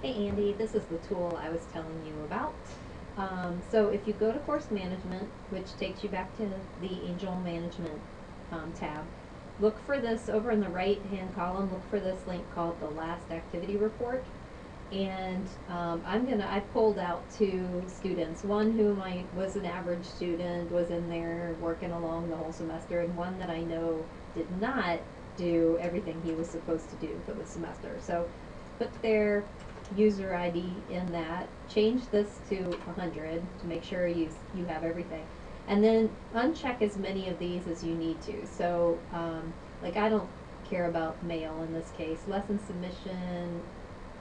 Hey Andy, this is the tool I was telling you about. So if you go to course management, which takes you back to the Angel Management tab, look for this over in the right hand column, look for this link called the Last Activity Report. And I pulled out two students, one whom I was an average student, was in there working along the whole semester, and one that I know did not do everything he was supposed to do for the semester. So put their user ID in that, change this to 100 to make sure you have everything. And then uncheck as many of these as you need to. So, like I don't care about mail in this case. Lesson submission,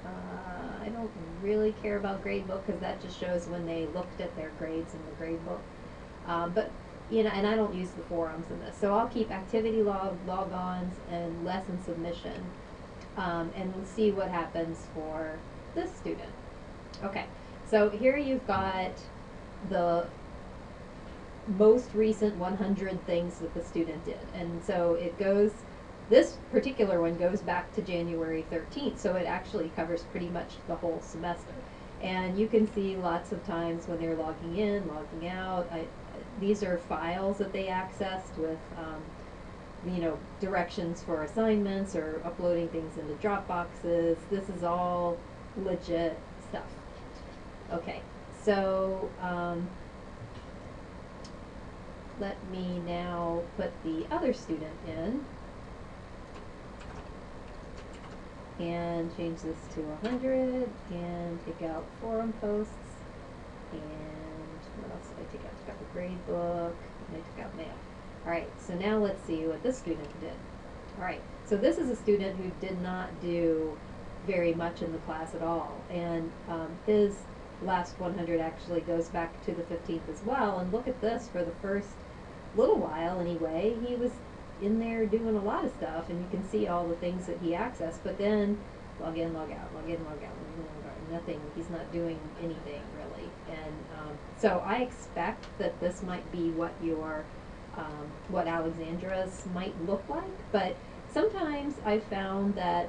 I don't really care about gradebook because that just shows when they looked at their grades in the gradebook. But and I don't use the forums in this, so I'll keep activity log, log-ons, and lesson submission, and we'll see what happens for this student. Okay, so here you've got the most recent 100 things that the student did, and so it goes. This particular one goes back to January 13th, so it actually covers pretty much the whole semester. And you can see lots of times when they're logging in, logging out. These are files that they accessed with, directions for assignments or uploading things into Dropboxes. This is all legit stuff. Okay, so let me now put the other student in and change this to 100 and take out forum posts. And what else did I take out? I took out the grade book and I took out mail. Alright, so now let's see what this student did. Alright, so this is a student who did not do very much in the class at all, and his last 100 actually goes back to the 15th as well. And look at this, for the first little while anyway, he was in there doing a lot of stuff, and you can see all the things that he accessed, but then log in, log out, log in, log out, nothing. He's not doing anything really. And so I expect that this might be what your what Alexandra's might look like, but sometimes I found that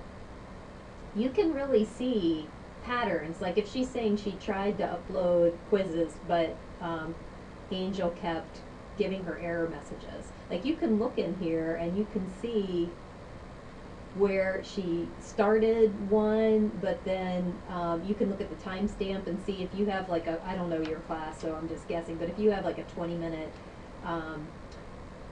you can really see patterns. Like if she's saying she tried to upload quizzes, but Angel kept giving her error messages. Like you can look in here and you can see where she started one, but then you can look at the timestamp and see if you have like I don't know your class, so I'm just guessing, but if you have like a 20-minute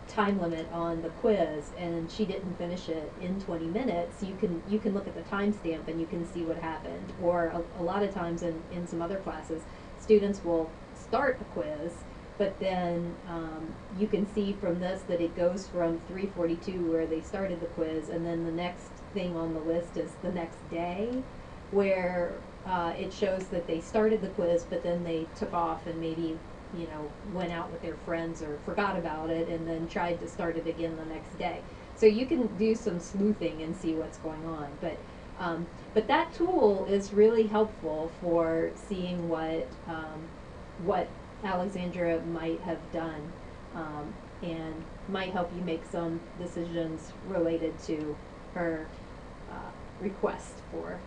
time limit on the quiz and she didn't finish it in 20 minutes, you can look at the timestamp and you can see what happened. Or a lot of times in some other classes, students will start a quiz, but then you can see from this that it goes from 3:42 where they started the quiz, and then the next thing on the list is the next day, where it shows that they started the quiz, but then they took off and maybe went out with their friends or forgot about it and then tried to start it again the next day. So you can do some sleuthing and see what's going on. But that tool is really helpful for seeing what Alexandra might have done, and might help you make some decisions related to her request for.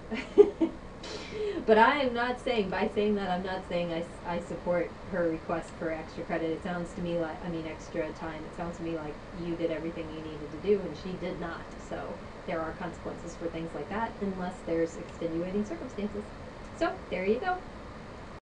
But I am not saying, by saying that, I'm not saying I support her request for extra credit. It sounds to me like, extra time. It sounds to me like you did everything you needed to do and she did not. So there are consequences for things like that unless there's extenuating circumstances. So there you go.